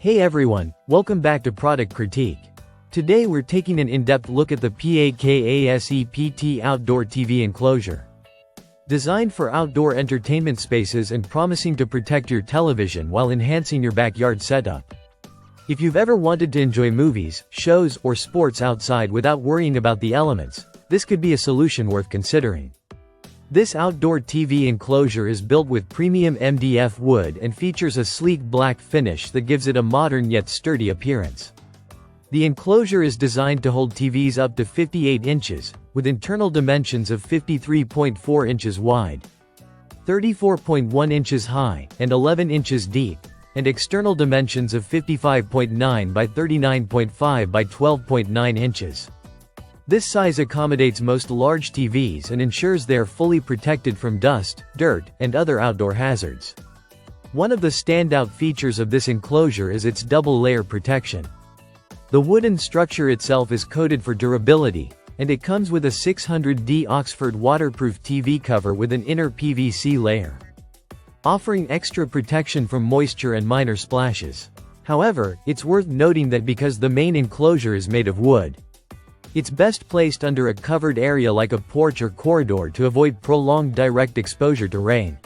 Hey everyone, welcome back to Product Critique. Today we're taking an in-depth look at the PAKASEPT outdoor TV enclosure. Designed for outdoor entertainment spaces and promising to protect your television while enhancing your backyard setup. If you've ever wanted to enjoy movies, shows, or sports outside without worrying about the elements, this could be a solution worth considering. This outdoor TV enclosure is built with premium MDF wood and features a sleek black finish that gives it a modern yet sturdy appearance. The enclosure is designed to hold TVs up to 58 inches, with internal dimensions of 53.4 inches wide, 34.1 inches high, and 11 inches deep, and external dimensions of 55.9 by 39.5 by 12.9 inches. This size accommodates most large TVs and ensures they are fully protected from dust, dirt, and other outdoor hazards. One of the standout features of this enclosure is its double-layer protection. The wooden structure itself is coated for durability, and it comes with a 600D Oxford waterproof TV cover with an inner PVC layer, offering extra protection from moisture and minor splashes. However, it's worth noting that because the main enclosure is made of wood, it's best placed under a covered area like a porch or corridor to avoid prolonged direct exposure to rain.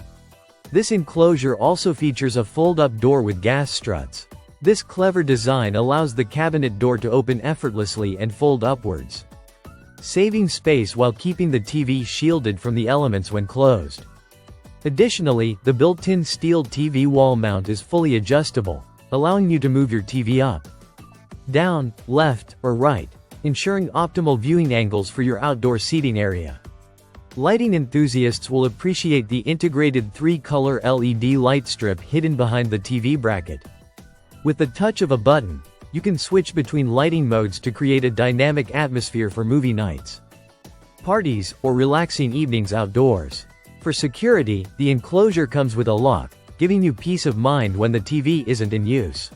This enclosure also features a fold-up door with gas struts. This clever design allows the cabinet door to open effortlessly and fold upwards, saving space while keeping the TV shielded from the elements when closed. Additionally, the built-in steel TV wall mount is fully adjustable, allowing you to move your TV up, down, left, or right, ensuring optimal viewing angles for your outdoor seating area. Lighting enthusiasts will appreciate the integrated 3-color LED light strip hidden behind the TV bracket. With the touch of a button, you can switch between lighting modes to create a dynamic atmosphere for movie nights, parties, or relaxing evenings outdoors. For security, the enclosure comes with a lock, giving you peace of mind when the TV isn't in use.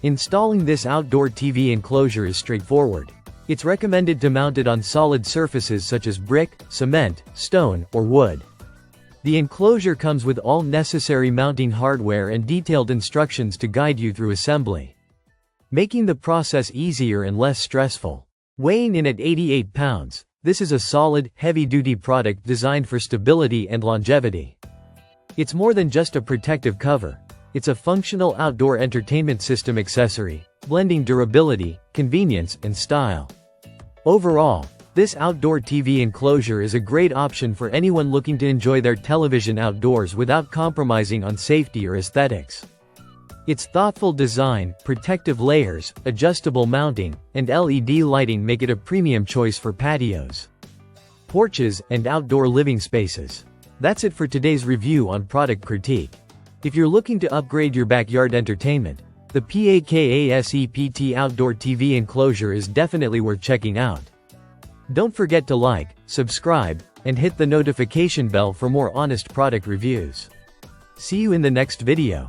Installing this outdoor TV enclosure is straightforward. It's recommended to mount it on solid surfaces such as brick, cement, stone, or wood. The enclosure comes with all necessary mounting hardware and detailed instructions to guide you through assembly, making the process easier and less stressful. Weighing in at 88 pounds, this is a solid, heavy-duty product designed for stability and longevity. It's more than just a protective cover. It's a functional outdoor entertainment system accessory, blending durability, convenience, and style. Overall, this outdoor TV enclosure is a great option for anyone looking to enjoy their television outdoors without compromising on safety or aesthetics. Its thoughtful design, protective layers, adjustable mounting, and LED lighting make it a premium choice for patios, porches, and outdoor living spaces. That's it for today's review on Product Critique. If you're looking to upgrade your backyard entertainment, the PAKASEPT outdoor TV enclosure is definitely worth checking out. Don't forget to like, subscribe, and hit the notification bell for more honest product reviews. See you in the next video.